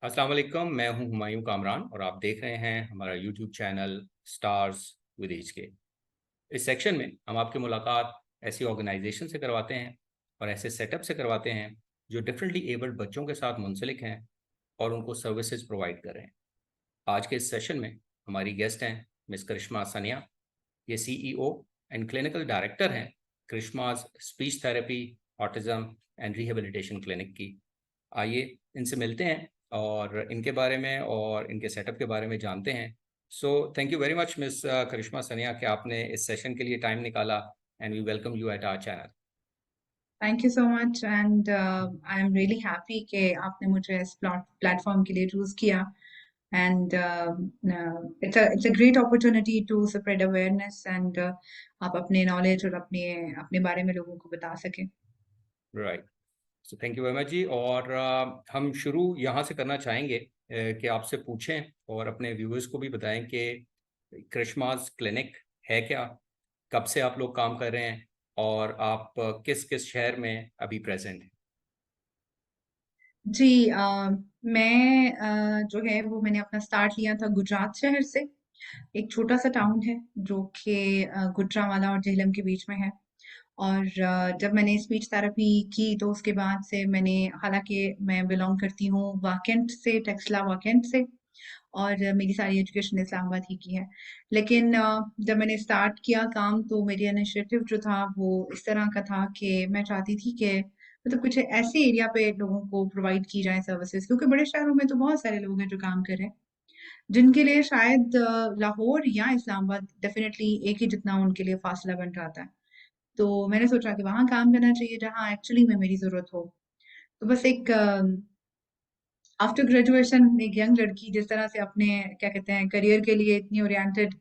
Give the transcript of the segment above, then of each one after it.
अस्सलाम वालेकुम। मैं हूं हुमायूं कामरान और आप देख रहे हैं हमारा YouTube channel stars with edge के। इस सेक्शन में हम आपकी मुलाकात ऐसी ऑर्गेनाइजेशन से करवाते हैं और ऐसे सेटअप से करवाते हैं जो डिफरेंटली एबल्ड बच्चों के साथ मुंसलिक हैं और उनको सर्विसेज प्रोवाइड कर रहे हैं। आज के इस सेशन में हमारी गेस्ट हैं मिस करिश्मा सनिया। ये सीईओ एंड क्लिनिकल डायरेक्टर हैं Karishma's speech therapy, autism and rehabilitation clinic की। आइए इनसे मिलते हैं और इनके बारे में और इनके सेटअप के बारे में जानते हैं। So thank you very much miss Karishma Sania कि आपने इस सेशन के लिए टाइम निकाला and we welcome you at our channel. Thank you so much and I am really happy कि आपने मुझे इस प्लेटफॉर्म के लिए चूज किया and it's a great opportunity to spread awareness and आप अपने नॉलेज और अपने अपने बारे में लोगों को बता सकें। Right. So thank you very much जी। और हम शुरू यहाँ से करना चाहेंगे कि आपसे पूछें और अपने व्यूअर्स को भी बताएं कि करिश्मास क्लिनिक है क्या, कब से आप लोग काम कर रहे हैं और आप किस किस शहर में अभी प्रेजेंट हैं। जी मैं जो है वो मैंने अपना स्टार्ट लिया था गुजरात शहर से। एक छोटा सा टाउन है जो कि गुजरांवाला और झेलम के बीच में है। और जब मैंने स्पीच थेरेपी की तो उसके बाद से मैंने, हालांकि मैं बिलोंग करती हूँ वाकेंट से, टेक्सला वाकेंट से, और मेरी सारी एजुकेशन इस्लामाबाद ही की है। लेकिन जब मैंने स्टार्ट किया काम तो मेरी इनिशिएटिव जो था वो इस तरह का था कि मैं चाहती थी कि मतलब कुछ ऐसे एरिया पे लोगों को प्रोवाइड की जाए सर्विसेज, क्योंकि बड़े शहरों में तो बहुत सारे लोग हैं जो काम कर रहे हैं जिनके लिए शायद लाहौर या इस्लामाबाद डेफिनेटली एक ही जितना उनके लिए फासला बन जाता है। तो मैंने सोचा कि वहां काम करना चाहिए जहां एक्चुअली में मेरी जरूरत हो। तो बस एक आफ्टर ग्रेजुएशन एक यंग लड़की जिस तरह से अपने, क्या कहते हैं, करियर के लिए इतनी ओरिएंटेड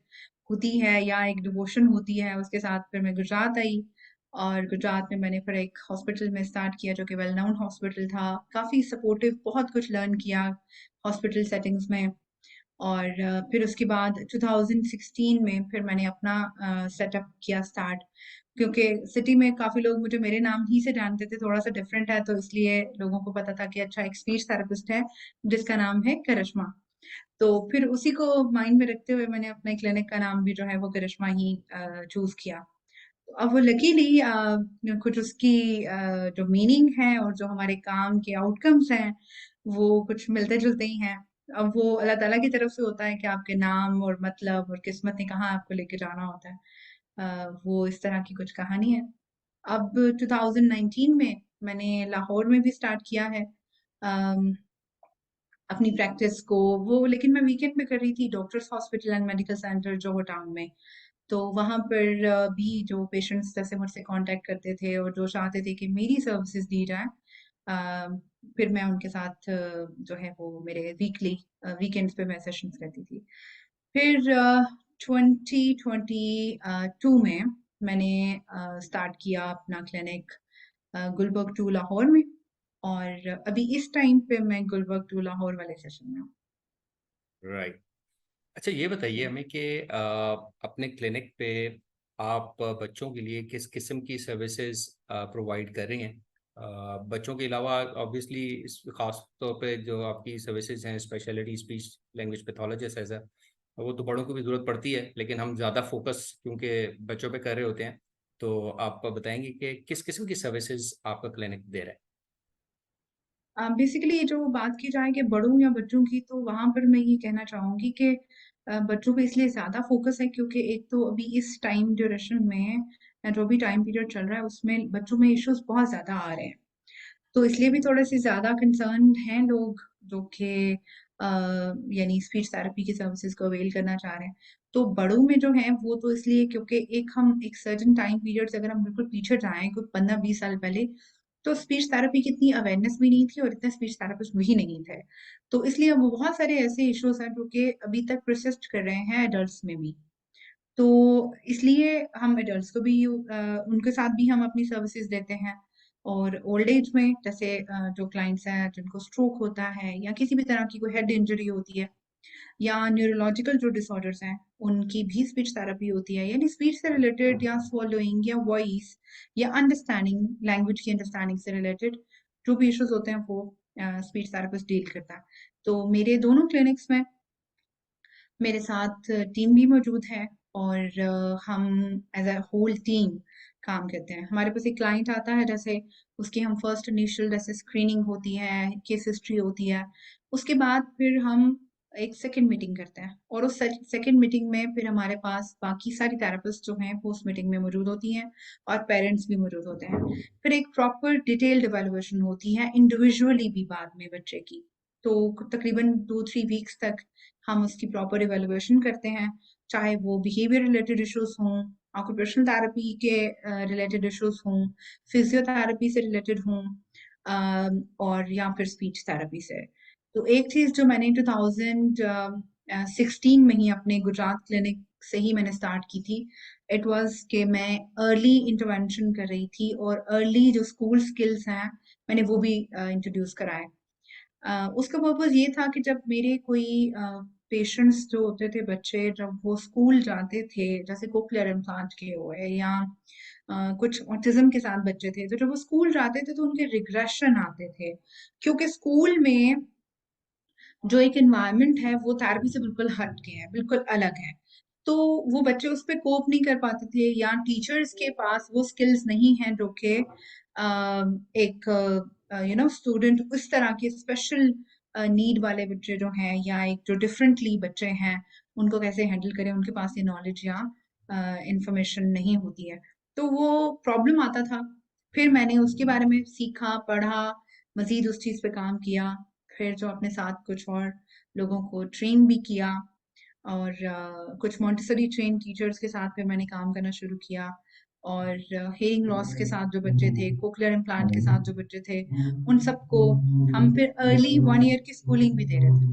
होती है या एक डिवोशन होती है, उसके साथ फिर मैं गुजरात आई। और गुजरात में मैंने फिर एक हॉस्पिटल में स्टार्ट किया जो कि वेल नोन हॉस्पिटल था, काफी सपोर्टिव, बहुत कुछ लर्न किया हॉस्पिटल सेटिंग्स में। और फिर उसके बाद 2016 में फिर मैंने अपना सेटअप किया स्टार्ट, क्योंकि सिटी में काफी लोग मुझे मेरे नाम ही से जानते थे, थोड़ा सा डिफरेंट है तो इसलिए लोगों को पता था कि अच्छा एक स्पीच थेरेपिस्ट है जिसका नाम है करिश्मा। तो फिर उसी को माइंड में रखते हुए मैंने अपने क्लिनिक का नाम भी जो है वो करिश्मा ही चूज किया। तो अब वो लकीली कुछ उसकी जो मीनिंग है और जो हमारे काम के आउटकम्स हैं वो कुछ मिलते जुलते ही हैं। अब वो अल्लाह ताला की तरफ से होता है कि आपके नाम और मतलब और किस्मत ने कहाँ आपको लेके जाना होता है। वो इस तरह की कुछ कहानी है। अब 2019 में मैंने लाहौर में भी स्टार्ट किया है अम, अपनी प्रैक्टिस को। वो लेकिन मैं वीकेंड में कर रही थी, doctors hospital and medical centre जो हो टाउन में। तो वहां पर भी जो पेशेंट्स जैसे मुझसे कांटेक्ट करते थे और जो चाहते थे कि मेरी सर्विसेज दी जाए, अ, फिर मैं उनके साथ जो है वो मेरे वीकली वीकेंड्स पे मैं सेशंस करती थी। फिर 2022 में मैंने स्टार्ट किया अपना क्लिनिक गुलबर्ग टू लाहौर में। और अभी इस टाइम पे मैं गुलबर्ग टू लाहौर वाले सेशन में हूँ। राइट। अच्छा, ये बताइए हमें कि अपने क्लिनिक पे आप बच्चों के लिए किस किस्म की सर्विसेज प्रोवाइड कर रही हैं। बच्चों के अलावा ऑब्वियसली खास तौर पे जो आपकी सर्विसेज हैं speciality speech language pathologist as, वो तो बड़ों को भी ज़रूरत पड़ती है लेकिन हम ज़्यादा फोकस क्योंकि बच्चों पे कर रहे होते हैं। तो आप बताएंगे कि किस किस्म की सर्विसेज आपका क्लिनिक दे रहा है। बेसिकली जो बात की जाए कि बड़ों या बच्चों की, तो वहां पर मैं ये कहना चाहूंगी कि बच्चों पे इसलिए ज्यादा फोकस है क्योंकि एक तो अभी इस टाइम ड्यूरेशन में जो भी टाइम पीरियड चल रहा है उसमें बच्चों में इश्यूज बहुत ज्यादा आ रहे हैं। तो इसलिए भी थोड़े से ज्यादा कंसर्न हैं लोग जो कि यानी स्पीच थेरेपी की सर्विसेज को अवेल करना चाह रहे हैं। तो बड़ों में जो है वो तो इसलिए क्योंकि एक हम एक सर्टेन टाइम पीरियड से अगर हम बिल्कुल पीछे जाएं कुछ 15-20 साल पहले, तो स्पीच थेरेपी की इतनी अवेयरनेस भी नहीं थी और इतने स्पीच थेरेपिस्ट भी नहीं थे। तो इसलिए अब बहुत सारे ऐसे इश्यूज हैं जो कि अभी तक परसिस्ट कर रहे हैं एडल्ट्स में भी। तो इसलिए हम एडल्ट्स को भी उनके साथ भी हम अपनी सर्विसेज देते हैं। और ओल्ड एज में जैसे जो क्लाइंट्स हैं जिनको स्ट्रोक होता है या किसी भी तरह की कोई हेड इंजरी होती है या न्यूरोलॉजिकल जो डिसऑर्डर्स हैं उनकी भी स्पीच थेरेपी होती है, यानी स्पीच से रिलेटेड या swallowing या वॉइस या अंडरस्टैंडिंग, लैंग्वेज की अंडरस्टैंडिंग से रिलेटेड जो भी इश्यूज होते हैं वो स्पीच थेरेपिस्ट डील करता है। तो मेरे दोनों क्लिनिक्स में मेरे साथ टीम भी मौजूद है और हम एज अ होल टीम काम करते हैं। हमारे पास एक क्लाइंट आता है, जैसे उसकी हम फर्स्ट इनिशियल जैसे स्क्रीनिंग होती है, केस हिस्ट्री होती है, उसके बाद फिर हम एक सेकंड मीटिंग करते हैं और उस सेकंड मीटिंग में फिर हमारे पास बाकी सारी थेरेपिस्ट जो हैं वो उस मीटिंग में मौजूद होती हैं और पेरेंट्स भी मौजूद होते हैं। फिर एक प्रॉपर डिटेल्ड इवैल्यूएशन होती है इंडिविजुअली भी बाद में बच्चे की। तो तकरीबन 2-3 वीक्स तक हम उसकी प्रॉपर इवैल्यूएशन करते हैं, चाहे वो बिहेवियर रिलेटेड इश्यूज हों, ऑक्यूपेशनल थेरेपी के रिलेटेड इश्यूज हों, फिजियोथेरेपी से रिलेटेड हों, और या फिर स्पीच थेरेपी से। तो एक चीज जो मैंने 2016 में ही अपने गुजरात क्लिनिक से ही मैंने स्टार्ट की थी, इट वाज कि मैं अर्ली इंटरवेंशन कर रही थी और अर्ली जो स्कूल स्किल्स हैं मैंने वो भी इंट्रोड्यूस कराए। उसका पर्पस ये था कि जब मेरे कोई पेशेंट्स जो होते थे बच्चे, जब वो स्कूल जाते थे, जैसे कोक्लियर इम्प्लांट के हुए या कुछ ऑटिज्म के साथ बच्चे थे, तो जब वो स्कूल जाते थे तो उनके रिग्रेशन आते थे, क्योंकि स्कूल में जो एक एनवायरनमेंट है वो थेरेपी से बिल्कुल हट के है, बिल्कुल अलग है। तो वो बच्चे उस पे कोप नहीं कर पाते थे या टीचर्स के पास वो स्किल्स नहीं हैं जो कि एक स्टूडेंट उस तरह के स्पेशल नीड वाले बच्चे जो हैं या एक जो डिफरेंटली बच्चे हैं उनको कैसे हैंडल करें, उनके पास ये नॉलेज या इंफॉर्मेशन नहीं होती है। तो वो प्रॉब्लम आता था। फिर मैंने उसके बारे में सीखा, पढ़ा, मजीद उस चीज़ पे काम किया। फिर जो अपने साथ कुछ और लोगों को ट्रेन भी किया और कुछ मॉन्टेसरी ट्रेन टीचर्स के साथ फिर मैंने काम करना शुरू किया और हेयरिंग लॉस के साथ जो बच्चे थे, कोक्लियर इम्प्लांट के साथ जो बच्चे थे, उन सबको हम फिर अर्ली 1 ईयर की स्कूलिंग भी दे रहे थे।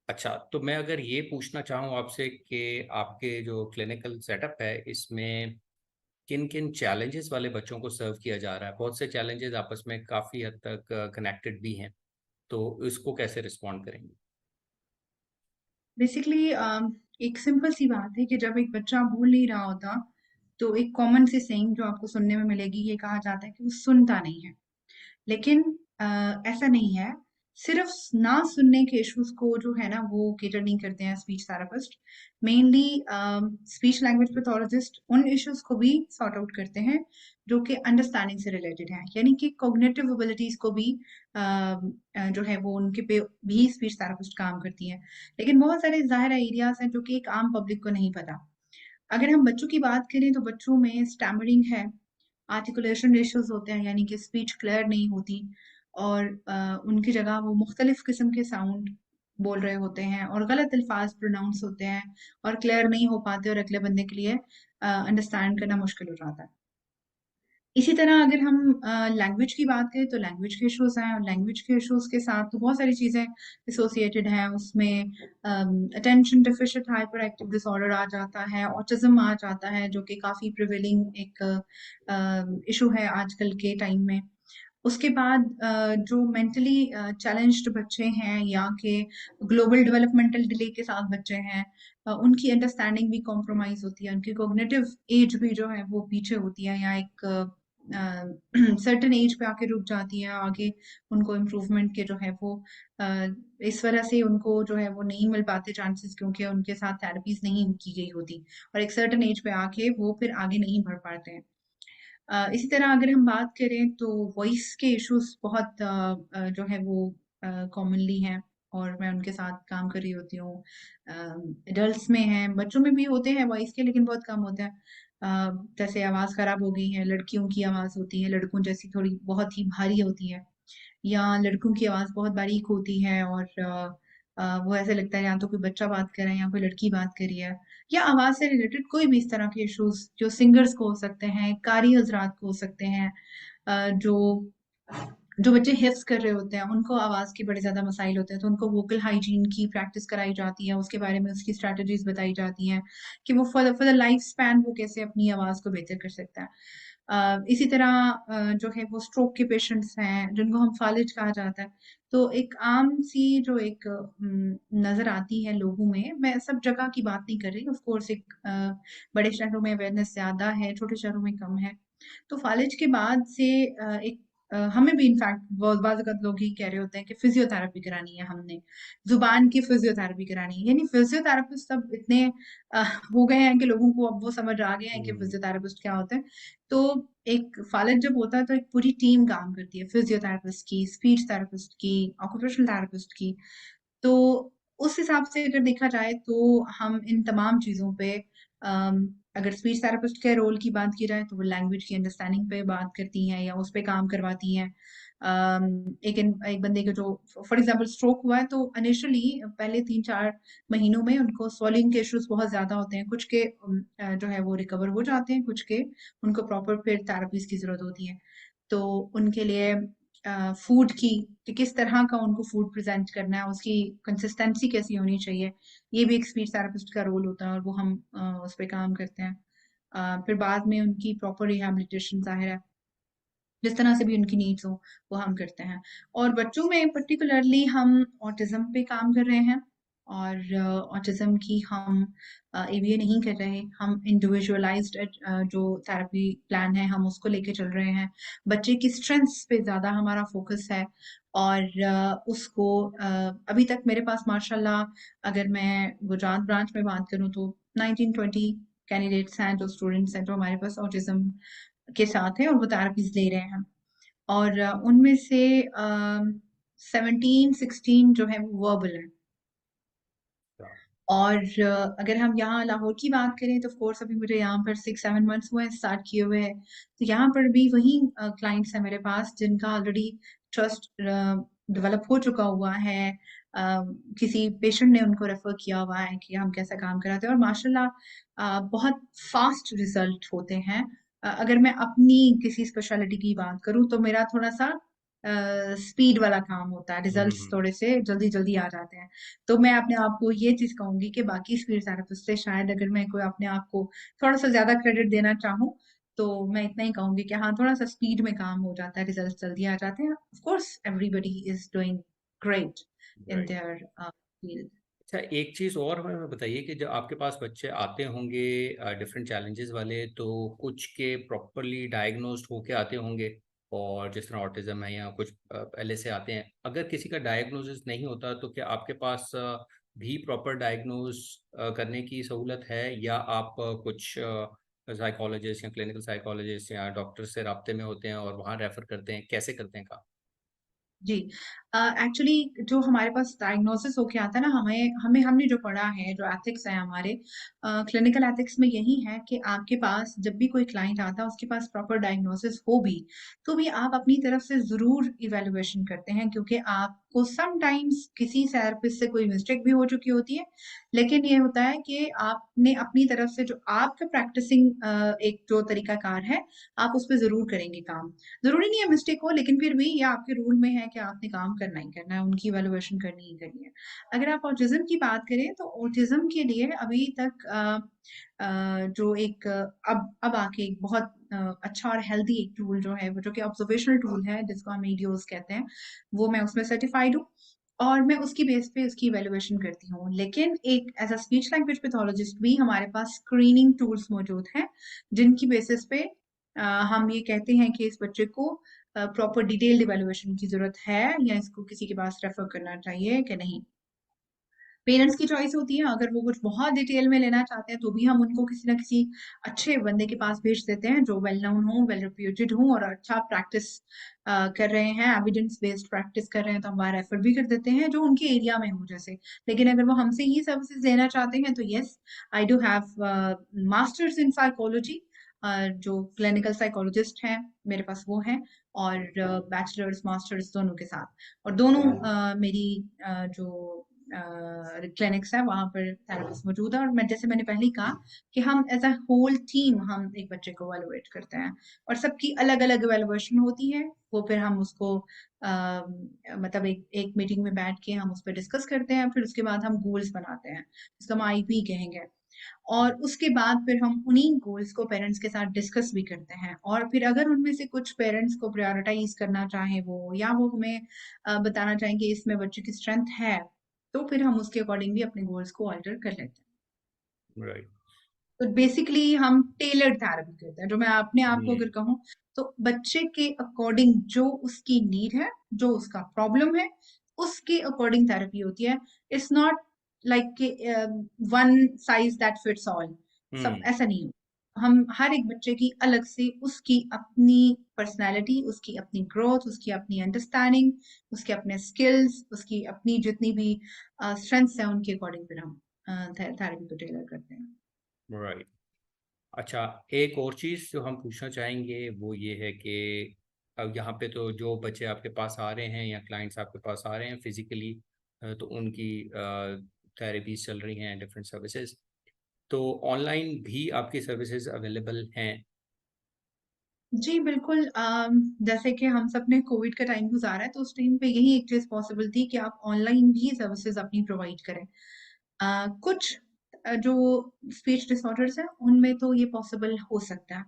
अच्छा, तो मैं अगर ये पूछना चाहूँ आपसे कि आपके जो क्लिनिकल सेटअप है इसमें किन किन चैलेंजेस वाले बच्चों को सर्व किया जा रहा है? बहुत से चैलेंजेस आपस में काफ़ी हद तक कनेक्टेड भी हैं, तो इसको कैसे रिस्पॉन्ड करेंगे? बेसिकली एक सिंपल सी बात है कि जब एक बच्चा बोल नहीं रहा होता, तो एक कॉमन सी सेइंग जो आपको सुनने में मिलेगी, ये कहा जाता है कि वो सुनता नहीं है। लेकिन ऐसा नहीं है। सिर्फ ना सुनने के इश्यूज को जो है ना वो केटर नहीं करते हैं speech therapist. Mainly speech language pathologist उन इश्यूज को भी सॉर्ट आउट करते हैं जो कि अंडरस्टैंडिंग से रिलेटेड है, यानी कि कॉग्निटिव एबिलिटीज को भी जो है वो उनके पे भी स्पीच थेरेपिस्ट काम करती हैं। लेकिन बहुत सारे ज़ाहिर एरियाज हैं जो कि एक आम पब्लिक को नहीं पता। अगर हम बच्चों की बात करें तो बच्चों में स्टैमरिंग है, आर्टिकुलेशन इश्यूज होते हैं, यानी कि स्पीच क्लियर नहीं होती और उनकी जगह वो मुख्तलिफ किस्म के साउंड बोल रहे होते हैं और गलत अल्फाज प्रोनाउंस होते हैं और क्लियर नहीं हो पाते और अगले बंदे के लिए अंडरस्टैंड करना मुश्किल हो जाता है। इसी तरह अगर हम लैंग्वेज की बात करें तो लैंग्वेज के इश्यूज हैं, और लैंग्वेज के इश्यूज के साथ तो बहुत सारी चीज़ें एसोसिएटेड हैं। उसमें attention deficient hyper active disorder आ जाता है, ऑटिज्म आ जाता है जो कि काफ़ी प्रिवेलिंग एक इशू है आजकल के टाइम में। उसके बाद जो मेंटली चैलेंज्ड बच्चे हैं या कि ग्लोबल डेवलपमेंटल डिले के साथ बच्चे हैं, उनकी अंडरस्टैंडिंग भी कॉम्प्रोमाइज होती है, उनकी कॉग्निटिव एज भी जो है वो पीछे होती है या एक सर्टेन एज पे आके रुक जाती है। आगे उनको इम्प्रूवमेंट के जो है वो अ, इस वजह से उनको जो है वो नहीं मिल पाते चांसेस, क्योंकि उनके साथ थेरेपीज नहीं की गई होती और एक सर्टेन एज पे आके वो फिर आगे नहीं बढ़ पाते हैं। इसी तरह अगर हम बात करें तो वॉइस के इश्यूज बहुत जो है वो कॉमनली हैं और मैं उनके साथ काम कर रही होती हूँ। एडल्ट्स में हैं, बच्चों में भी होते हैं वॉइस के, लेकिन बहुत कम होते हैं। जैसे आवाज़ खराब हो गई है, लड़कियों की आवाज़ होती है लड़कों जैसी थोड़ी बहुत ही भारी होती है, या लड़कों की आवाज़ बहुत बारीक होती है और वो ऐसे लगता है या तो कोई बच्चा बात कर रहा है या कोई लड़की बात कर रही है, या आवाज़ से रिलेटेड कोई भी इस तरह के इश्यूज जो सिंगर्स को हो सकते हैं, कारी हजरात को हो सकते हैं। जो जो बच्चे हिफ्स कर रहे होते हैं उनको आवाज़ के बड़े ज़्यादा मसाइल होते हैं, तो उनको वोकल हाइजीन की प्रैक्टिस कराई जाती है, उसके बारे में उसकी स्ट्रैटेजीज बताई जाती हैं कि वो फॉर द लाइफ स्पैन वो कैसे अपनी आवाज़ को बेहतर कर सकता है। इसी तरह जो है वो स्ट्रोक के पेशेंट्स हैं जिनको हम फालिज कहा जाता है, तो एक आम सी जो एक नज़र आती है लोगों में, मैं सब जगह की बात नहीं कर रही, ऑफ कोर्स एक बड़े शहरों में अवेयरनेस ज़्यादा है, छोटे शहरों में कम है। तो कॉलेज के बाद से हमें भी इनफैक्ट बहुत बाज़ लोग ही कह रहे होते हैं कि फिजियोथेरेपी करानी है हमने, ज़ुबान की फिजियोथेरेपी करानी है। यानी फिजियोथेरेपिस्ट अब इतने हो गए हैं कि लोगों को अब वो समझ आ गया है कि हम्म। फिजियोथेरेपिस्ट क्या होता है। तो एक कॉलेज जब होता है तो एक पूरी टीम काम करती है, फिजियोथेरेपिस्ट की, स्पीच थेरेपिस्ट की, ऑक्यूपेशनल थेरेपिस्ट की। तो उस हिसाब से अगर देखा जाए तो हम इन तमाम चीज़ों पे अगर स्पीच थेरेपिस्ट के रोल की बात की जाए तो वो लैंग्वेज की अंडरस्टैंडिंग पे बात करती हैं या उस पे काम करवाती हैं। एक बंदे के जो फॉर एग्जांपल स्ट्रोक हुआ है तो इनिशियली पहले 3-4 महीनों में उनको swallowing के इश्यूज बहुत ज़्यादा होते हैं। कुछ के जो है वो रिकवर हो जाते हैं, कुछ के उनको प्रॉपर फिर थेरेपीज़ की ज़रूरत होती है। तो उनके लिए फूड की कि किस तरह का उनको फूड प्रेजेंट करना है, उसकी कंसिस्टेंसी कैसी होनी चाहिए, ये भी एक स्पीच थेरेपिस्ट का रोल होता है और वो हम उस पे काम करते हैं। फिर बाद में उनकी प्रॉपर रिहैबिलिटेशन ज़ाहिर है, जिस तरह से भी उनकी नीड्स हो वो हम करते हैं। और बच्चों में पर्टिकुलरली हम ऑटिज्म पे काम कर रहे हैं और ऑटिज्म की हम एबीए नहीं कर रहे, हम इंडिविजुअलाइज्ड जो थेरेपी प्लान है हम उसको लेके चल रहे हैं। बच्चे की स्ट्रेंथ्स पे ज़्यादा हमारा फोकस है और उसको अभी तक मेरे पास माशाल्लाह अगर मैं गुजरात ब्रांच में बात करूँ तो 19-20 कैंडिडेट्स हैं, जो स्टूडेंट्स हैं जो हमारे पास ऑटिज्म के साथ हैं और वो थेरेपीज ले रहे हैं। और उनमें से 17-16 जो है वो वर्बल है। और अगर हम यहाँ लाहौर की बात करें तो ऑफ कोर्स अभी मुझे यहाँ पर 6-7 मंथ्स हुए हैं स्टार्ट किए हुए हैं। तो यहाँ पर भी वही क्लाइंट्स हैं मेरे पास जिनका ऑलरेडी ट्रस्ट डेवलप हो चुका हुआ है। किसी पेशेंट ने उनको रेफर किया हुआ है कि हम कैसा काम कराते हैं और माशाल्लाह बहुत फास्ट रिजल्ट होते हैं। अगर मैं अपनी किसी स्पेशलिटी की बात करूँ तो मेरा थोड़ा सा स्पीड वाला काम होता है, रिजल्ट्स हम्म। थोड़े से जल्दी जल्दी आ जाते हैं। तो मैं अपने आप को ये चीज कहूंगी कि बाकी स्पीच थेरेपिस्ट से शायद अगर मैं कोई अपने आप को थोड़ा सा ज्यादा क्रेडिट देना चाहूँ तो मैं इतना ही कहूंगी कि हाँ थोड़ा सा स्पीड में काम हो जाता है, रिजल्ट जल्दी आ जाते हैं। Of course everybody is doing great in right. Their field. अच्छा, एक चीज़ और हमें बताइए कि जब आपके पास बच्चे आते होंगे डिफरेंट चैलेंजेस वाले, तो कुछ के प्रॉपरली डायग्नोस्ड होके आते होंगे, और जिस तरह ऑटिज्म है या कुछ पहले से आते हैं। अगर किसी का डायग्नोसिस नहीं होता तो क्या आपके पास भी प्रॉपर डायग्नोज करने की सहूलत है, या आप कुछ साइकोलॉजिस्ट या क्लिनिकल साइकोलॉजिस्ट या डॉक्टर से राब्ते में होते हैं और वहाँ रेफर करते हैं, कैसे करते हैं काम? जी। एक्चुअली जो हमारे पास डायग्नोसिस होके आता है ना, हमें हमें हमने जो पढ़ा है, जो एथिक्स है हमारे क्लिनिकल एथिक्स में यही है कि आपके पास जब भी कोई क्लाइंट आता है उसके पास प्रॉपर डायग्नोसिस हो भी तो भी आप अपनी तरफ से ज़रूर इवैल्यूएशन करते हैं, क्योंकि आपको समटाइम्स किसी थेरेपिस्ट से कोई मिस्टेक भी हो चुकी होती है। लेकिन ये होता है कि आपने अपनी तरफ से जो आपका प्रैक्टिसिंग एक जो तरीकाकार है, आप उस पे ज़रूर करेंगे काम। ज़रूरी नहीं है मिस्टेक हो, लेकिन फिर भी ये आपके रूल में है कि आपने काम करना ही करना है, उनकी इवैल्यूएशन करनी ही करनी है। अगर आप ऑटिज़्म की बात करें तो ऑटिज़्म के लिए अभी तक जो एक अब आके एक बहुत अच्छा और हेल्दी एक टूल जो है वो जो कि ऑब्जर्वेशनल टूल है जिसको हम ईडीओज कहते हैं, वो मैं उसमें सर्टिफाइड हूँ और मैं उसकी बेस पे उसकी इवैल्यूएशन करती हूँ। लेकिन एक as a speech language pathologist भी हमारे पास स्क्रीनिंग टूल्स मौजूद हैं जिनकी बेसिस पे हम ये कहते हैं कि इस बच्चे को प्रॉपर डिटेल्ड इवैल्यूएशन की जरूरत है या इसको किसी के पास रेफर करना चाहिए कि नहीं। पेरेंट्स की चॉइस होती है, अगर वो कुछ बहुत डिटेल में लेना चाहते हैं तो भी हम उनको किसी ना किसी अच्छे बंदे के पास भेज देते हैं जो वेल नोन हो, वेल रिप्यूटेड हो और अच्छा प्रैक्टिस कर रहे हैं, एविडेंस बेस्ड प्रैक्टिस कर रहे हैं, तो हम वहाँ रेफर भी कर देते हैं जो उनके एरिया में हो जैसे। लेकिन अगर वो हमसे ही सर्विसेज लेना चाहते हैं तो yes, I do have masters in psychology, जो क्लिनिकल साइकोलॉजिस्ट हैं मेरे पास वो हैं, और बैचलर्स मास्टर्स दोनों के साथ। और दोनों मेरी जो क्लिनिक्स है वहां पर थेरेपिस्ट मौजूद है और मैं जैसे मैंने पहले ही कहा कि हम एज अ होल टीम हम एक बच्चे को एवेलुएट करते हैं और सबकी अलग अलग एवेलुएशन होती है। वो फिर हम उसको मतलब एक एक मीटिंग में बैठ के हम उस पर डिस्कस करते हैं, फिर उसके बाद हम गोल्स बनाते हैं जिसको हम आईपी कहेंगे। और उसके बाद फिर हम उन्हीं गोल्स को पेरेंट्स के साथ डिस्कस भी करते हैं, और फिर अगर उनमें से कुछ पेरेंट्स को प्रायोरिटाइज करना चाहें वो, या वो हमें बताना चाहें कि इसमें बच्चे की स्ट्रेंथ है, तो फिर हम उसके अकॉर्डिंग भी अपने गोल्स को ऑल्टर कर लेते हैं। राइट। तो बेसिकली हम टेलर्ड थेरेपी करते हैं, जो मैं अपने आप को हम्म। अगर कहूँ, तो बच्चे के अकॉर्डिंग जो उसकी नीड है, जो उसका प्रॉब्लम है, उसके अकॉर्डिंग थेरेपी होती है। It's not like one size that fits all. सब हम्म। ऐसा नहीं हो। हम हर एक बच्चे की अलग से उसकी अपनी पर्सनैलिटी, उसकी अपनी ग्रोथ, उसकी अपनी अंडरस्टैंडिंग, उसके अपने स्किल्स, उसकी अपनी जितनी भी स्ट्रेंथ्स हैं, उनके अकॉर्डिंग फिर हम थेरेपी को टेलर करते हैं। राइट। अच्छा, एक और चीज़ जो हम पूछना चाहेंगे वो ये है कि अब यहाँ पे तो जो बच्चे आपके पास आ रहे हैं या क्लाइंट्स आपके पास आ रहे हैं फिजिकली, तो उनकी थेरेपीज चल रही हैं, डिफरेंट सर्विसेज, तो ऑनलाइन भी आपकी सर्विसेज अवेलेबल हैं? जी, बिल्कुल। जैसे कि हम सब ने कोविड का टाइम गुज़ारा है, तो उस टाइम पे यही एक चीज़ पॉसिबल थी कि आप ऑनलाइन भी सर्विसेज़ अपनी प्रोवाइड करें। कुछ जो स्पीच डिसऑर्डर्स हैं, उनमें तो ये पॉसिबल हो सकता है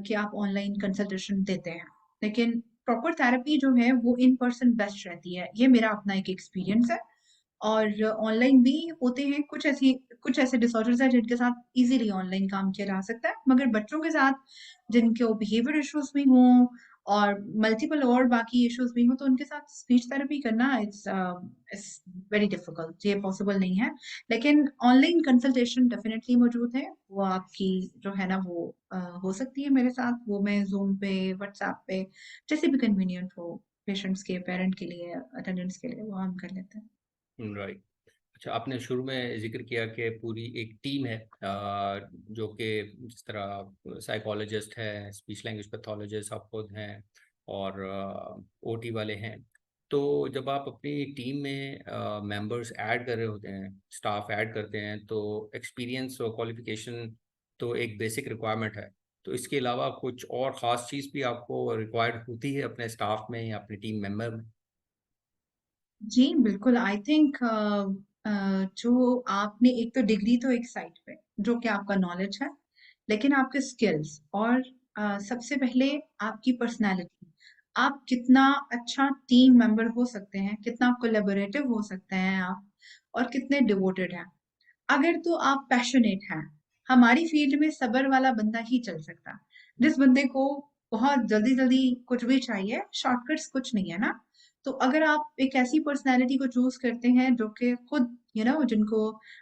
कि आप ऑनलाइन कंसल्टेशन देते हैं। लेकिन प्रॉपर थेरेपी जो है, वो इन पर्सन बेस्ट रहती है। ये मेरा अपना एक एक्सपीरियंस है। और ऑनलाइन भी होते हैं कुछ ऐसे डिसऑर्डर्स हैं जिनके साथ इजीली ऑनलाइन काम किया जा सकता है, मगर बच्चों के साथ जिनके बिहेवियर इश्यूज भी हों और मल्टीपल और बाकी इश्यूज भी हों, तो उनके साथ स्पीच थेरेपी करना इट्स वेरी डिफिकल्ट, ये पॉसिबल नहीं है। लेकिन ऑनलाइन कंसल्टेशन डेफिनेटली मौजूद है। वो आपकी जो है ना, वो हो सकती है मेरे साथ। वो मैं जूम पे, व्हाट्सएप पे, जैसे भी कन्वीनियंट हो पेशेंट्स के, पेरेंट के लिए, अटेंडेंट्स के लिए, वो हम कर लेते हैं। राइट। अच्छा, आपने शुरू में जिक्र किया कि पूरी एक टीम है, जो कि जिस तरह साइकोलॉजिस्ट है, स्पीच लैंग्वेज पैथोलॉजिस्ट आप खुद हैं, और ओटी वाले हैं। तो जब आप अपनी टीम में मेंबर्स ऐड कर रहे होते हैं, स्टाफ ऐड करते हैं, तो एक्सपीरियंस और क्वालिफिकेशन तो एक बेसिक रिक्वायरमेंट है। तो इसके अलावा कुछ और ख़ास चीज़ भी आपको रिक्वायर्ड होती है अपने स्टाफ में या अपनी टीम मेंबर में? जी, बिल्कुल। आई थिंक जो आपने, एक तो डिग्री तो एक साइड पे, जो कि आपका नॉलेज है, लेकिन आपके स्किल्स और सबसे पहले आपकी पर्सनैलिटी। आप कितना अच्छा टीम मेंबर हो सकते हैं, कितना कोलैबोरेटिव हो सकते हैं आप, और कितने डिवोटेड हैं। अगर तो आप पैशनेट हैं, हमारी फील्ड में सब्र वाला बंदा ही चल सकता है। जिस बंदे को बहुत जल्दी जल्दी कुछ भी चाहिए, शॉर्टकट्स कुछ नहीं है ना। तो अगर आप एक ऐसी पर्सनालिटी को चूज करते हैं जो कि खुद जिनको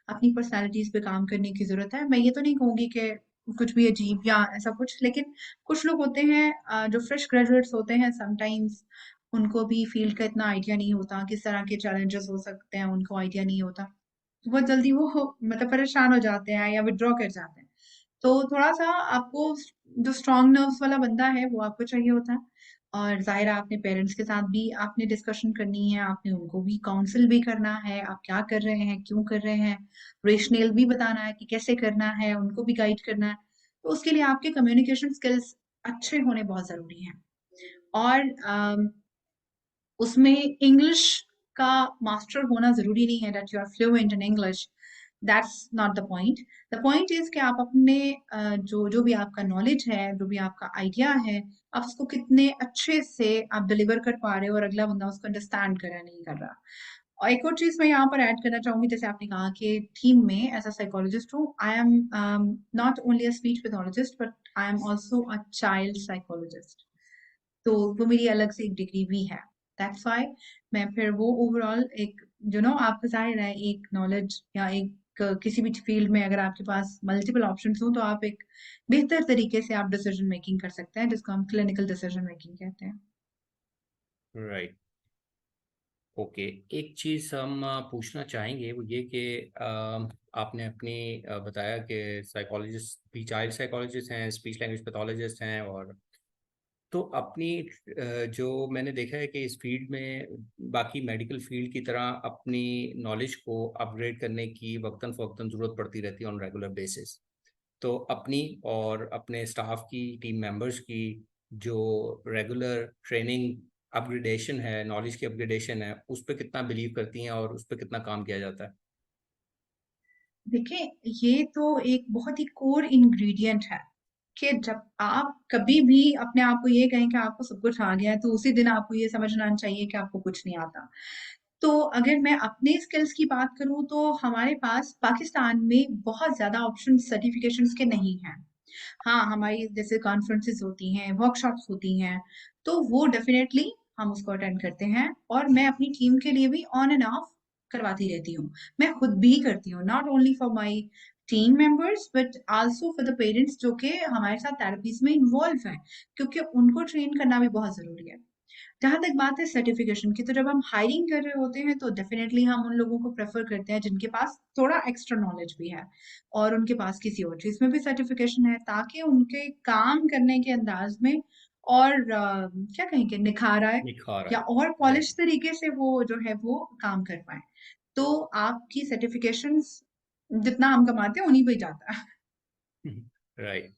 अपनी पर्सनालिटीज पे काम करने की जरूरत है, मैं ये तो नहीं कहूंगी कि कुछ भी अजीब या ऐसा कुछ, लेकिन कुछ लोग होते हैं जो फ्रेश ग्रेजुएट्स होते हैं, समटाइम्स उनको भी फील्ड का इतना आइडिया नहीं होता, किस तरह के चैलेंजेस हो सकते हैं उनको आइडिया नहीं होता। तो बहुत जल्दी वो मतलब परेशान हो जाते हैं या विड्रॉ कर जाते हैं। तो थोड़ा-सा आपको जो स्ट्रॉन्ग नर्व्स वाला बंदा है, वो आपको चाहिए होता है। और ज़ाहिर है, आपने पेरेंट्स के साथ भी आपने डिस्कशन करनी है, आपने उनको भी काउंसल भी करना है, आप क्या कर रहे हैं, क्यों कर रहे हैं, रेशनल भी बताना है कि कैसे करना है, उनको भी गाइड करना है। तो उसके लिए आपके कम्युनिकेशन स्किल्स अच्छे होने बहुत ज़रूरी हैं। और उसमें इंग्लिश का मास्टर होना ज़रूरी नहीं है that you are fluent in English. That's not the point. The point is कि आप अपने जो भी आपका नॉलेज है, जो भी आपका आइडिया है, आप उसको कितने अच्छे से आप डिलीवर कर पा रहे हो, और अगला बंदा उसको अंडरस्टैंड कर रहा है, नहीं कर रहा। और एक और चीज़ मैं यहाँ पर ऐड करना चाहूँगी, जैसे आपने कहा कि टीम में एज़ अ साइकोलॉजिस्ट हूँ, I am not only a speech pathologist, but I am also a child psychologist. तो वो मेरी अलग से एक डिग्री भी है। दैट्स व्हाई मैं फिर वो ओवरऑल एक आपको ज़ाहिर है, एक नॉलेज या एक किसी भी फील्ड में अगर आपके पास मल्टीपल ऑप्शंस हो, तो आप एक बेहतर तरीके से आप डिसीजन मेकिंग कर सकते हैं, जिसको हम क्लिनिकल डिसीजन मेकिंग कहते हैं। राइट। ओके। एक चीज़ हम पूछना चाहेंगे वो ये कि आपने अपनी बताया कि साइकोलॉजिस्ट भी, चाइल्ड साइकोलॉजिस्ट हैं, स्पीच लैंग्वेज पैथोलॉजिस्ट हैं, और तो अपनी जो मैंने देखा है कि इस फील्ड में बाकी मेडिकल फील्ड की तरह अपनी नॉलेज को अपग्रेड करने की वक्तन फ़वक्तन ज़रूरत पड़ती रहती है ऑन रेगुलर बेसिस। तो अपनी और अपने स्टाफ की, टीम मेंबर्स की जो रेगुलर ट्रेनिंग अपग्रेडेशन है, नॉलेज की अपग्रेडेशन है, उस पे कितना बिलीव करती हैं और उस पे कितना काम किया जाता है? देखिए, ये तो एक बहुत ही कोर इंग्रेडिएंट है कि जब आप कभी भी अपने आप को ये कहें कि आपको सब कुछ आ गया है, तो उसी दिन आपको ये समझना चाहिए कि आपको कुछ नहीं आता। तो अगर मैं अपने स्किल्स की बात करूँ, तो हमारे पास पाकिस्तान में बहुत ज़्यादा ऑप्शन सर्टिफिकेशंस के नहीं हैं। हाँ, हमारी जैसे कॉन्फ्रेंसेस होती हैं, वर्कशॉप्स होती हैं, तो वो डेफ़िनेटली हम उसको अटेंड करते हैं और मैं अपनी टीम के लिए भी ऑन एंड ऑफ करवाती रहती हूँ। मैं खुद भी करती हूँ, not only for my team members but also for the parents जो कि हमारे साथ थेरेपीज़ में इन्वॉल्व हैं, क्योंकि उनको ट्रेन करना भी बहुत ज़रूरी है। जहाँ तक बात है सर्टिफिकेशन की, तो जब हम हायरिंग कर रहे होते हैं तो डेफिनेटली हम उन लोगों को प्रेफर करते हैं जिनके पास थोड़ा एक्स्ट्रा नॉलेज भी है और उनके पास किसी और चीज में भी सर्टिफिकेशन है, ताकि उनके काम करने के अंदाज में और क्या कहेंगे, निखार आए निखार या आए। और राइट। पॉलिश तरीके से वो जो है वो काम कर पाए। तो आपकी सर्टिफिकेशंस जितना हम कमाते हैं उन्हीं पे ही जाता है। राइट।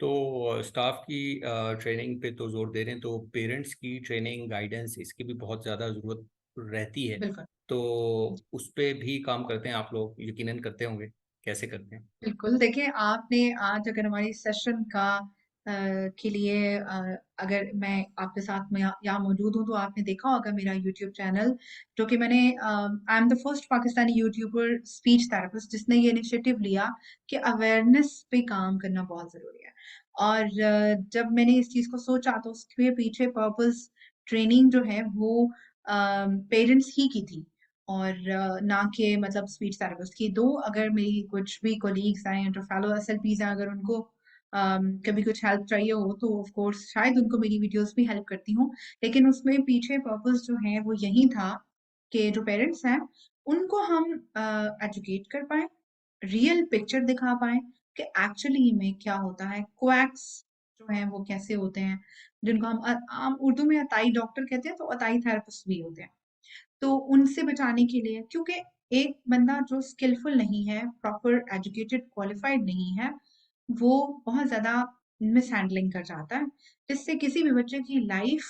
तो स्टाफ की ट्रेनिंग पे तो जोर दे रहे हैं, तो पेरेंट्स की ट्रेनिंग गाइडेंस इसकी भी बहुत ज़्यादा ज़रूरत रहती है। बिल्कुल। तो उस पे भी काम करते हैं आप लोग, यकीनन करते होंगे। कैसे करते हैं? बिल्कुल, देखिए आपने आज अगर हमारी सेशन का के लिए अगर मैं आपके साथ में यहाँ मौजूद हूँ, तो आपने देखा होगा मेरा यूट्यूब चैनल, जो कि मैंने I am the first Pakistani YouTuber speech therapist जिसने ये इनिशिएटिव लिया कि अवेयरनेस पे काम करना बहुत ज़रूरी है। और जब मैंने इस चीज़ को सोचा तो उसके पीछे पर्पस ट्रेनिंग जो है वो पेरेंट्स ही की थी और ना कि मतलब स्पीच थेरेपिस्ट की। दो अगर मेरी कुछ भी कोलीग्स हैं जो फेलो एसएलपीज़ हैं, अगर उनको कभी कुछ हेल्प चाहिए हो तो ऑफ कोर्स शायद उनको मेरी वीडियोस भी हेल्प करती हूँ। लेकिन उसमें पीछे पर्पस जो है वो यही था कि जो पेरेंट्स हैं उनको हम एजुकेट कर पाएँ, रियल पिक्चर दिखा पाएँ कि एक्चुअली में क्या होता है। क्वैक्स जो हैं वो कैसे होते हैं, जिनको हम आम उर्दू में अताई डॉक्टर कहते हैं, तो अताई थेरेपिस्ट भी होते हैं। तो उनसे बचाने के लिए, क्योंकि एक बंदा जो स्किलफुल नहीं है, प्रॉपर एजुकेटेड क्वालिफाइड नहीं है, वो बहुत ज़्यादा मिस हैंडलिंग कर जाता है, जिससे किसी भी बच्चे की लाइफ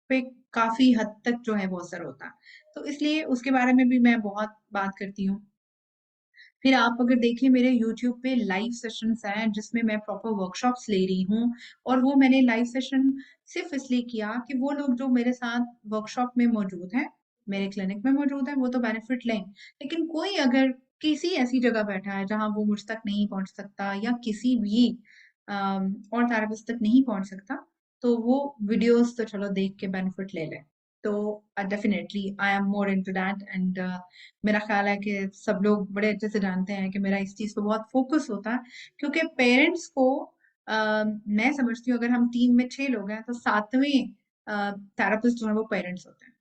पे काफ़ी हद तक जो है वो असर होता है। तो इसलिए उसके बारे में भी मैं बहुत बात करती हूँ। फिर आप अगर देखें मेरे यूट्यूब पे लाइव सेशंस हैं जिसमें मैं प्रॉपर वर्कशॉप्स ले रही हूँ और वो मैंने लाइव सेशन सिर्फ इसलिए किया कि वो लोग जो मेरे साथ वर्कशॉप में मौजूद हैं, मेरे क्लिनिक में मौजूद हैं, वो तो बेनिफिट लें। लेकिन कोई अगर किसी ऐसी जगह बैठा है जहाँ वो मुझ तक नहीं पहुँच सकता या किसी भी और थेरेपिस्ट तक नहीं पहुँच सकता, तो वो वीडियोस तो चलो देख के बेनिफिट ले ले। तो definitely I am more into that and मेरा ख्याल है कि सब लोग बड़े अच्छे से जानते हैं कि मेरा इस चीज़ पे बहुत फोकस होता है, क्योंकि पेरेंट्स को मैं समझती हूँ अगर हम टीम में 6 लोग हैं तो 7वें थेरेपिस्ट जो है वो पेरेंट्स होते हैं।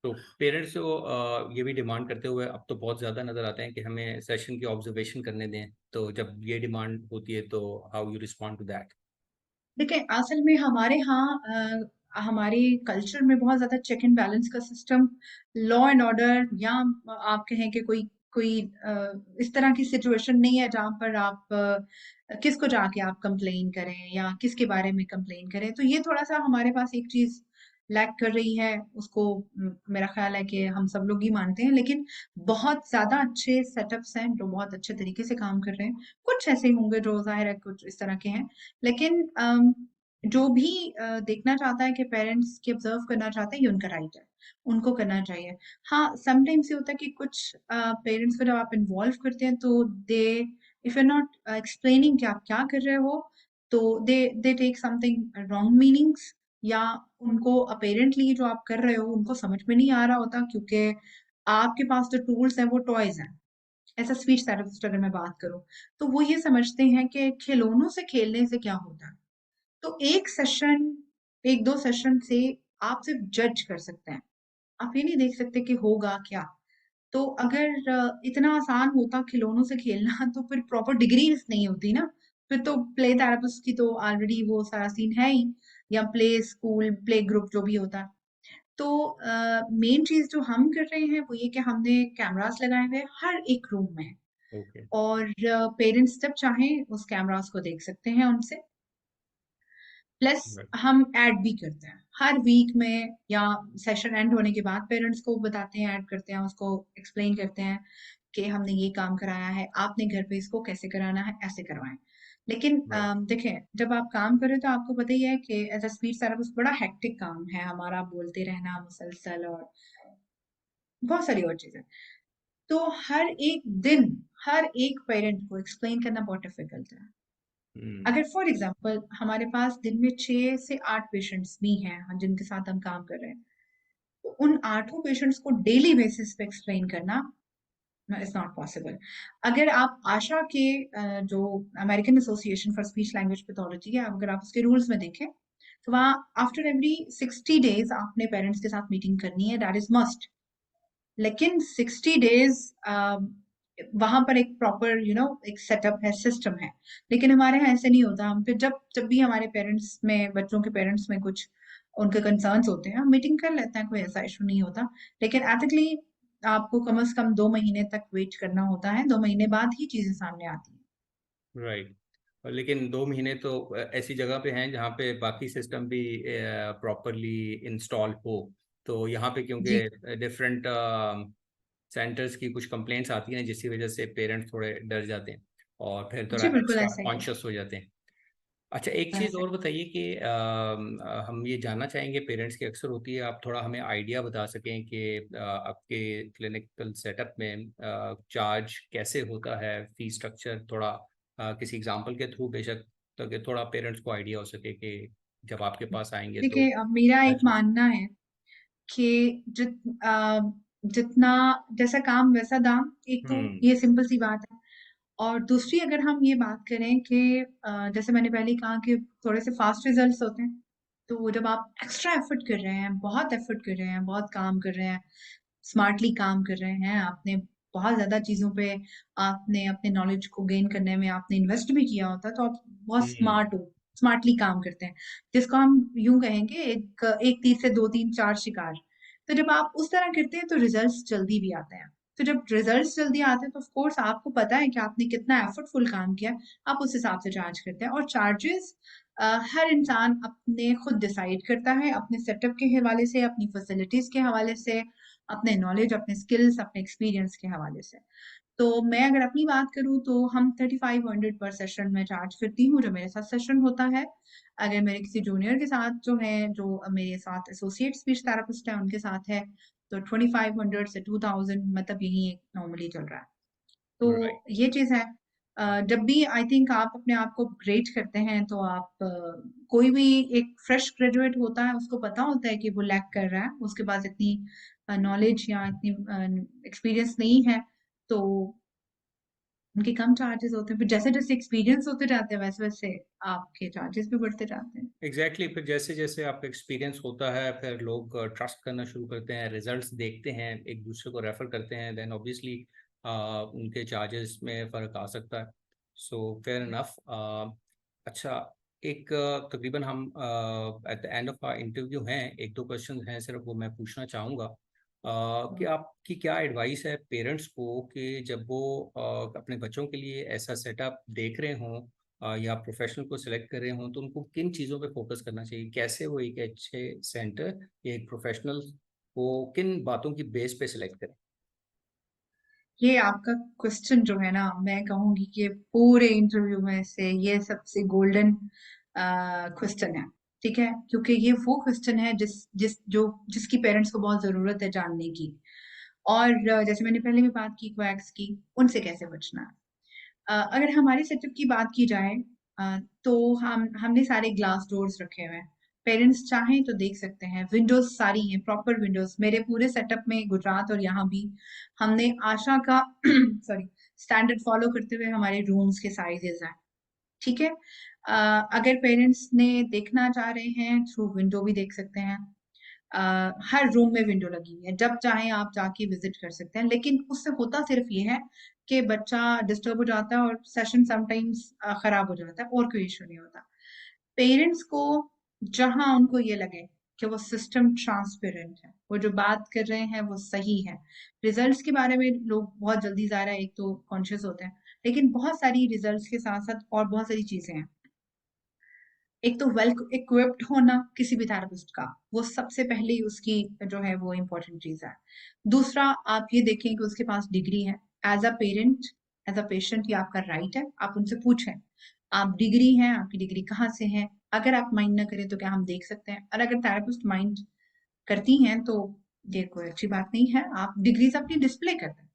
तो पेरेंट्स को ये भी डिमांड करते हुए अब तो बहुत ज़्यादा नज़र आते हैं कि हमें सेशन की ऑब्जर्वेशन करने दें। तो जब ये डिमांड होती है तो how you respond to that? देखिए, असल में हमारे यहाँ हमारे कल्चर में बहुत ज़्यादा चेक एंड बैलेंस का सिस्टम, लॉ एंड ऑर्डर या आप कहें कि कोई कोई इस तरह की सिचुएशन नहीं है जहाँ पर आप किसको जाके आप कंप्लेन करें या किसके बारे में कंप्लेन करें। तो ये थोड़ा-सा हमारे पास एक चीज़ लैक कर रही है, उसको मेरा ख़्याल है कि हम सब लोग ही मानते हैं, लेकिन बहुत ज़्यादा अच्छे सेटअप्स हैं जो बहुत अच्छे तरीके से काम कर रहे हैं। कुछ ऐसे होंगे जो ज़ाहिर है कुछ इस तरह के हैं, लेकिन जो भी देखना चाहता है कि पेरेंट्स की ऑब्जर्व करना चाहता है, ये उनका राइट है, उनको करना चाहिए। हाँ, समटाइम्स ये होता है कि कुछ पेरेंट्स को जब आप इन्वॉल्व करते हैं तो they if you are not explaining कि आप क्या कर रहे हो, तो they take something wrong meanings, या उनको अपैरेंटली जो आप कर रहे हो उनको समझ में नहीं आ रहा होता, क्योंकि आपके पास जो टूल्स हैं वो टॉयज हैं। एज़ अ स्पीच थेरेपिस्ट अगर मैं बात करूँ, तो वो ये समझते हैं कि खिलौनों से खेलने से क्या होता है। तो एक सेशन, 1-2 सेशन से आप सिर्फ जज कर सकते हैं। आप ये नहीं देख सकते कि होगा क्या? तो अगर इतना आसान होता खिलौनों से खेलना तो फिर प्रॉपर डिग्रीज़ नहीं होती ना। फिर तो प्ले थेरेपिस्ट की तो ऑलरेडी वो सारा सीन है ही, या प्ले स्कूल, प्ले ग्रुप जो भी होता है। तो मेन चीज़ जो हम कर रहे हैं वो ये कि हमने कैमरास लगाए हुए हैं हर एक रूम में, ओके। और पेरेंट्स जब चाहें उस कैमरास को देख सकते हैं उनसे। प्लस हम ऐड भी करते हैं हर वीक में, या सेशन एंड होने के बाद पेरेंट्स को बताते हैं, ऐड करते हैं, उसको एक्सप्लेन करते हैं कि हमने ये काम कराया है, आपने घर पे इसको कैसे कराना है, ऐसे करवाएं। लेकिन राइट। देखें, जब आप काम करें तो आपको पता ही है कि एज अ स्पीच थेरेपिस्ट बड़ा हेक्टिक काम है हमारा, बोलते रहना मुसलसल और बहुत सारी और चीजें। तो हर एक पेरेंट को एक्सप्लेन करना बहुत डिफिकल्ट है। हम्म। अगर फॉर एग्जांपल हमारे पास दिन में 6 से 8 पेशेंट्स भी हैं जिनके साथ हम काम कर रहे हैं, तो उन 8 पेशेंट्स को डेली बेसिस पे एक्सप्लेन करना इट्स नॉट पॉसिबल। अगर आप आशा के जो American association for speech language pathology है, अगर आप उसके रूल्स में देखें तो वहाँ आफ्टर एवरी 60 डेज आपने पेरेंट्स के साथ मीटिंग करनी है, दैट इज मस्ट। लेकिन 60 डेज वहां पर एक प्रॉपर एक सेटअप है, सिस्टम है। लेकिन हमारे यहाँ ऐसे नहीं होता। हम फिर जब जब भी हमारे पेरेंट्स में, बच्चों के पेरेंट्स में कुछ उनके कंसर्न्स होते हैं, हम मीटिंग कर लेते हैं, कोई ऐसा इशू नहीं होता। लेकिन एथिकली आपको कम से कम 2 महीने तक वेट करना होता है, 2 महीने बाद ही चीजें सामने आती हैं। राइट। लेकिन 2 महीने तो ऐसी जगह पे हैं जहाँ पे बाकी सिस्टम भी प्रॉपरली इंस्टॉल हो। तो यहाँ पे जी क्योंकि डिफरेंट सेंटर्स की कुछ कंप्लेंट्स आती हैं जिसकी वजह से पेरेंट्स थोड़े डर जाते हैं और फिर थोड़ा जी, बिल्कुल एक्स्ट्रा ऐसा ही है। कॉन्शियस हो जाते हैं। अच्छा, एक चीज़ ऐसा और बताइए कि हम ये जानना चाहेंगे, पेरेंट्स की अक्सर होती है, आप थोड़ा हमें आइडिया बता सकें कि आपके क्लिनिकल सेटअप में चार्ज कैसे होता है, फी स्ट्रक्चर थोड़ा किसी एग्जांपल के थ्रू बेशक, ताकि थोड़ा पेरेंट्स को आइडिया हो सके कि जब आपके पास आएंगे तो देखिए, मेरा एक charges। मानना है कि अ, जितना जैसा काम वैसा दाम, एक तो हम्म। ये सिंपल सी बात है। और दूसरी, अगर हम ये बात करें कि जैसे मैंने पहले ही कहा कि थोड़े से फास्ट रिजल्ट्स होते हैं, तो वो जब आप एक्स्ट्रा एफर्ट कर रहे हैं, बहुत एफर्ट कर रहे हैं, बहुत काम कर रहे हैं, स्मार्टली काम कर रहे हैं, आपने बहुत ज्यादा चीजों पे, आपने अपने नॉलेज को गेन करने में आपने इन्वेस्ट भी किया होता है, तो आप बहुत हम्म। स्मार्ट हो, स्मार्टली काम करते हैं, जिसको हम यूं कहेंगे एक एक तीर से दो तीन चार शिकार। तो जब आप उस तरह करते हैं तो रिजल्ट्स जल्दी भी आते हैं। तो जब रिजल्ट्स जल्दी आते हैं तो ऑफ कोर्स आपको पता है कि आपने कितना एफर्टफुल काम किया, आप उस हिसाब से चार्ज करते हैं। और चार्जेस हर इंसान अपने खुद डिसाइड करता है, अपने सेटअप के हवाले से, अपनी फैसिलिटीज के हवाले से, अपने नॉलेज, अपने स्किल्स, अपने एक्सपीरियंस के हवाले से। तो मैं अगर अपनी बात करूँ तो हम 3500 पर सेशन में चार्ज करती हूँ, जो मेरे साथ सेशन होता है। अगर मेरे किसी जूनियर के साथ जो है, जो मेरे साथ एसोसिएट स्पीच थेरेपिस्ट है, उनके साथ है, तो 2500 से 2000, मतलब यही नॉर्मली चल रहा है। तो राइट। ये चीज है। जब भी आई थिंक आप अपने आप को ग्रेड करते हैं तो आप कोई भी एक फ्रेश ग्रेजुएट होता है, उसको पता होता है कि वो लैक कर रहा है, उसके पास इतनी नॉलेज या इतनी एक्सपीरियंस नहीं है, तो उनके कम चार्जेस होते हैं। फिर जैसे जैसे एक्सपीरियंस होते जाते हैं, वैसे वैसे आपके चार्जेस भी बढ़ते जाते हैं। एग्जैक्टली exactly, फिर जैसे जैसे आपका एक्सपीरियंस होता है फिर लोग ट्रस्ट करना शुरू करते हैं, रिजल्ट्स देखते हैं, एक दूसरे को रेफर करते हैं, देन ऑब्वियसली उनके चार्जेस में फ़र्क आ सकता है। So fair enough. अच्छा, एक तकरीबन हम at the end of our interview हैं, एक दो क्वेश्चन हैं सिर्फ, वो मैं पूछना चाहूँगा कि आपकी क्या एडवाइस है पेरेंट्स को कि जब वो अपने बच्चों के लिए ऐसा सेटअप देख रहे हों या प्रोफेशनल को सिलेक्ट कर रहे हों, तो उनको किन चीज़ों पे फोकस करना चाहिए, कैसे वो एक अच्छे सेंटर या एक प्रोफेशनल को किन बातों की बेस पे सिलेक्ट करें। ये आपका क्वेश्चन जो है ना, मैं कहूंगी कि पूरे इंटरव्यू में से ये सबसे गोल्डन क्वेश्चन है। ठीक है, क्योंकि ये वो क्वेश्चन है जिस जिस जो जिसकी पेरेंट्स को बहुत जरूरत है जानने की। और जैसे मैंने पहले भी बात की क्वैक्स की, उनसे कैसे बचना है। अगर हमारे सेटअप की बात की जाए, तो हमने सारे ग्लास डोर्स रखे हुए हैं। पेरेंट्स चाहें तो देख सकते हैं, विंडोज सारी हैं, प्रॉपर विंडोज मेरे पूरे सेटअप में, गुजरात और यहाँ भी हमने आशा का सॉरी स्टैंडर्ड फॉलो करते हुए हमारे रूम्स के साइजेस हैं। ठीक है। अगर पेरेंट्स ने देखना चाह रहे हैं, थ्रू विंडो भी देख सकते हैं। हर रूम में विंडो लगी हुई है, जब चाहें आप जाके विजिट कर सकते हैं। लेकिन उससे होता सिर्फ ये है कि बच्चा डिस्टर्ब हो जाता है और सेशन समटाइम्स खराब हो जाता है, और कोई इशू नहीं होता। पेरेंट्स को जहां उनको ये लगे कि वो सिस्टम ट्रांसपेरेंट है, वो जो बात कर रहे हैं वो सही है। रिजल्ट्स के बारे में लोग बहुत जल्दी ज़्यादा एक तो कॉन्शियस होते हैं, लेकिन बहुत सारी रिजल्ट्स के साथ साथ और बहुत सारी चीजें हैं। एक तो वेल इक्विप्ड होना किसी भी थेरेपिस्ट का, वो सबसे पहले ही उसकी जो है वो इम्पोर्टेंट चीज है। दूसरा, आप ये देखें कि उसके पास डिग्री है, as a parent, as a patient, ये आपका राइट है, आप उनसे पूछें। आप डिग्री हैं, आपकी डिग्री कहाँ से है? अगर आप माइंड ना करें तो क्या हम देख सकते हैं? और अगर थेरेपिस्ट माइंड करती हैं तो ये कोई अच्छी बात नहीं है, आप डिग्रीज अपनी डिस्प्ले कर दें,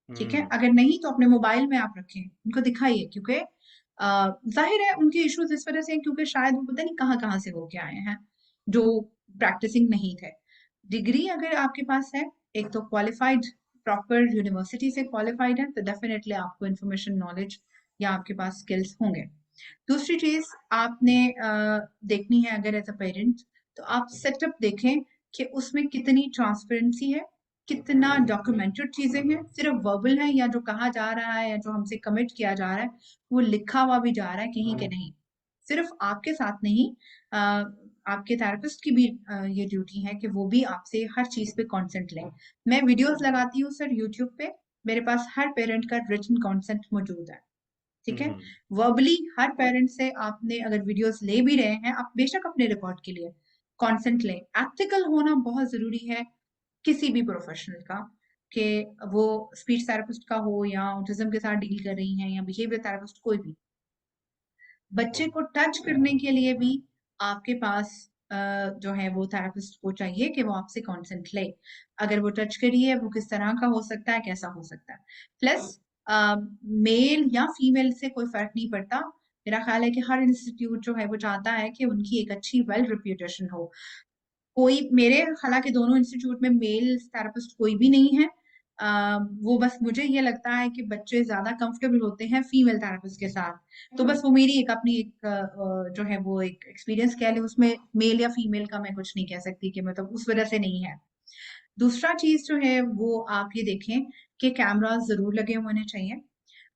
ठीक है? अगर नहीं तो अपने मोबाइल में आप रखें, उनको दिखाइए, क्योंकि जाहिर है उनके इश्यूज इस वजह से हैं क्योंकि शायद वो पता नहीं कहाँ कहाँ से होके आए हैं जो प्रैक्टिसिंग नहीं थे। डिग्री अगर आपके पास है, एक तो क्वालिफाइड, प्रॉपर यूनिवर्सिटी से क्वालिफाइड है, तो डेफिनेटली आपको इंफॉर्मेशन, नॉलेज या आपके पास स्किल्स होंगे। दूसरी चीज आपने देखनी है अगर एज अ पेरेंट, तो आप सेटअप देखें कि उसमें कितनी ट्रांसपेरेंसी है, कितना डॉक्यूमेंटेड चीजें हैं, सिर्फ वर्बल है या जो कहा जा रहा है या जो हमसे कमिट किया जा रहा है वो लिखा हुआ भी जा रहा है कहीं के नहीं। सिर्फ आपके साथ नहीं, आपके थेरेपिस्ट की भी ये ड्यूटी है कि वो भी आपसे हर चीज पे कॉन्सेंट लें। मैं वीडियोस लगाती हूँ सर यूट्यूब पे, मेरे पास हर पेरेंट का रिटन कॉन्सेंट मौजूद है, ठीक है? वर्बली हर पेरेंट से आपने अगर वीडियोस ले भी रहे हैं, आप बेशक अपने रिकॉर्ड के लिए कॉन्सेंट लें। एथिकल होना बहुत जरूरी है किसी भी प्रोफेशनल का, कि वो स्पीच थेरेपिस्ट का हो या ऑटिज्म के साथ डील कर रही हैं या बिहेवियर थेरेपिस्ट, कोई भी। बच्चे को टच करने के लिए भी आपके पास जो है वो थेरेपिस्ट को चाहिए कि वो आपसे कॉन्सेंट ले। अगर वो टच करिए, वो किस तरह का हो सकता है, कैसा हो सकता है। प्लस मेल या फीमेल से कोई फर्क नहीं पड़ता। मेरा ख्याल है कि हर इंस्टीट्यूट जो है वो चाहता है कि उनकी एक अच्छी वेल रेप्यूटेशन हो। कोई मेरे, हालांकि दोनों इंस्टीट्यूट में मेल थेरेपिस्ट कोई भी नहीं है। वो बस मुझे ये लगता है कि बच्चे ज्यादा कंफर्टेबल होते हैं फीमेल थेरेपिस्ट के साथ, तो बस वो मेरी एक अपनी एक जो है वो एक एक्सपीरियंस कह ले, उसमें मेल या फीमेल का मैं कुछ नहीं कह सकती कि मतलब उस वजह से नहीं है। दूसरा चीज जो है वो आप ये देखें कि कैमरास जरूर लगे होने चाहिए।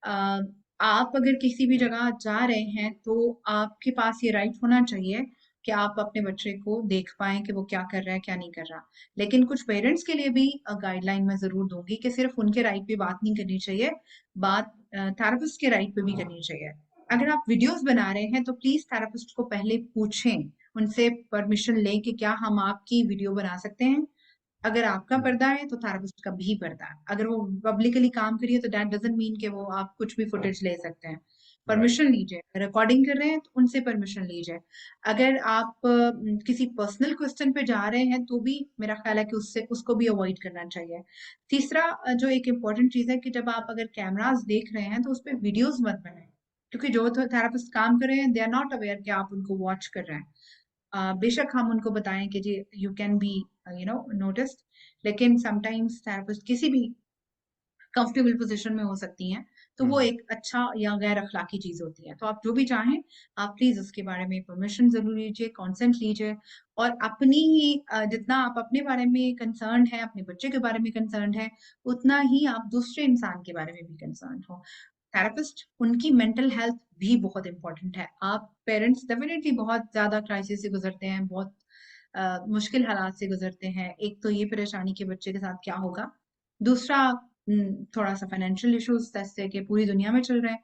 अ, आप अगर किसी भी जगह जा रहे हैं तो आपके पास ये राइट होना चाहिए कि आप अपने बच्चे को देख पाएं कि वो क्या कर रहा है, क्या नहीं कर रहा। लेकिन कुछ पेरेंट्स के लिए भी गाइडलाइन मैं जरूर दूंगी कि सिर्फ उनके राइट पे बात नहीं करनी चाहिए, बात थेरेपिस्ट के राइट पे भी करनी चाहिए। अगर आप वीडियोस बना रहे हैं तो प्लीज थेरेपिस्ट को पहले पूछें, उनसे परमिशन लें कि क्या हम आपकी वीडियो बना सकते हैं। अगर आपका पर्दा है तो थेरेपिस्ट का भी पर्दा है। अगर वो पब्लिकली काम करिए तो दैट डजंट मीन कि वो आप कुछ भी फुटेज ले सकते हैं। परमिशन लीजिए, रिकॉर्डिंग कर रहे हैं तो उनसे परमिशन लीजिए। अगर आप किसी पर्सनल क्वेश्चन पे जा रहे हैं तो भी मेरा ख्याल है कि उससे उसको भी अवॉइड करना चाहिए। तीसरा जो एक इम्पॉर्टेंट चीज है कि जब आप अगर कैमरास देख रहे हैं तो उस पर वीडियोज मत बनाएं, क्योंकि जो थेरेपिस्ट काम कर रहे हैं दे आर नॉट अवेयर कि आप उनको वॉच कर रहे हैं। बेशक हम उनको बताएं कि जी यू कैन बी नोटिस्ड, लेकिन समटाइम्स थेरेपिस्ट किसी भी कंफर्टेबल पोजीशन में हो सकती हैं, तो वो एक अच्छा या गैर अखलाकी चीज होती है। तो आप जो भी चाहें, आप प्लीज उसके बारे में परमिशन जरूर लीजिए, कॉन्सेंट लीजिए। और अपनी ही जितना आप अपने बारे में कंसर्न है, अपने बच्चे के बारे में कंसर्न है, उतना ही आप दूसरे इंसान के बारे में भी कंसर्न हो। थेरेपिस्ट, उनकी मेंटल हेल्थ भी बहुत इंपॉर्टेंट है। आप पेरेंट्स डेफिनेटली बहुत ज्यादा क्राइसिस से गुजरते हैं, बहुत मुश्किल हालात से गुजरते हैं। एक तो ये परेशानी कि बच्चे के साथ क्या होगा, दूसरा थोड़ा सा फाइनेंशियल इश्यूज जैसे कि पूरी दुनिया में चल रहे हैं।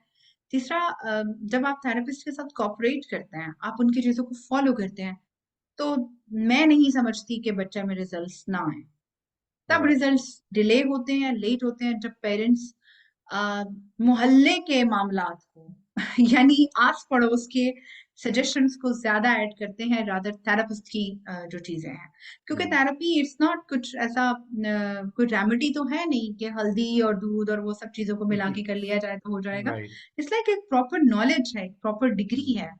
तीसरा, जब आप थेरेपिस्ट के साथ कोऑपरेट करते हैं, आप उनकी चीजों को फॉलो करते हैं, तो मैं नहीं समझती कि बच्चा में रिजल्ट्स ना आए। तब रिजल्ट्स डिले होते हैं, लेट होते हैं, जब पेरेंट्स मोहल्ले के मामलात को यानी आस पड़ोस के सजेशंस को ज्यादा ऐड करते हैं रादर थेरेपिस्ट की जो चीजें हैं। क्योंकि थेरेपी इट्स नॉट कुछ ऐसा कोई रेमेडी तो है नहीं कि हल्दी और दूध और वो सब चीजों को मिला के कर लिया जाए तो हो जाएगा। इट्स लाइक एक प्रॉपर नॉलेज है, एक प्रॉपर डिग्री है,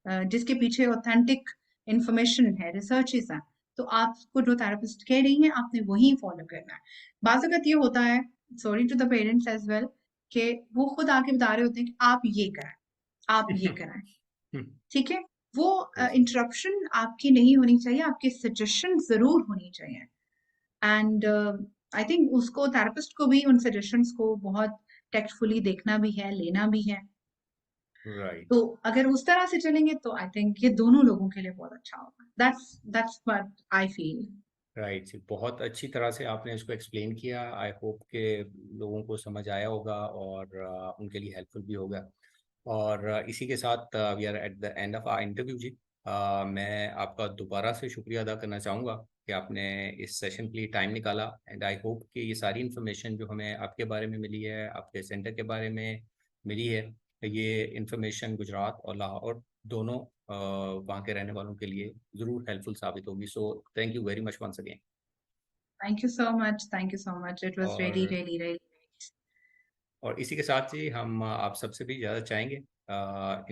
जिसके पीछे ऑथेंटिक इंफॉर्मेशन है, रिसर्चेस है। तो आपको जो थेरेपिस्ट कह रही हैं आपने वही फॉलो करना है। बाज़ अगत ये होता है, sorry to the parents as well, कि वो खुद आके बता रहे होते हैं कि आप ये कराएं, आप ये कराएं, ठीक है? वो इंटरप्शन आपकी नहीं होनी चाहिए, आपके सजेशन जरूर होनी चाहिए। एंड आई थिंक उसको, थेरेपिस्ट को भी उन सजेशंस को बहुत टेक्टफुली देखना भी है, लेना भी है। तो अगर उस तरह से चलेंगे तो आई थिंक ये दोनों लोगों के लिए बहुत अच्छा होगा। That's what I feel. Right जी, बहुत अच्छी तरह से आपने इसको एक्सप्लेन किया। आई होप के लोगों को समझ आया होगा और उनके लिए हेल्पफुल भी होगा। और इसी के साथ we are at the end of our interview जी। मैं आपका दोबारा से शुक्रिया अदा करना चाहूँगा कि आपने इस सेशन के लिए टाइम निकाला, एंड आई होप कि ये सारी इन्फॉर्मेशन जो हमें आपके बारे में मिली है, आपके सेंटर के बारे में मिली है, ये इन्फॉर्मेशन गुजरात और लाहौर दोनों वहाँ के रहने वालों के लिए ज़रूर हेल्पफुल साबित होगी। So thank you very much once again. Thank you so much. Thank you so much. It was really, और really, really और इसी के साथ ही हम आप सबसे भी ज़्यादा चाहेंगे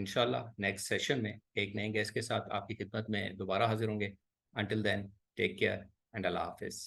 इंशाल्लाह नेक्स्ट सेशन में एक नए गेस्ट के साथ आपकी खिदमत में दोबारा हाजिर होंगे। Until then, take care and अल्लाह हाफिज़।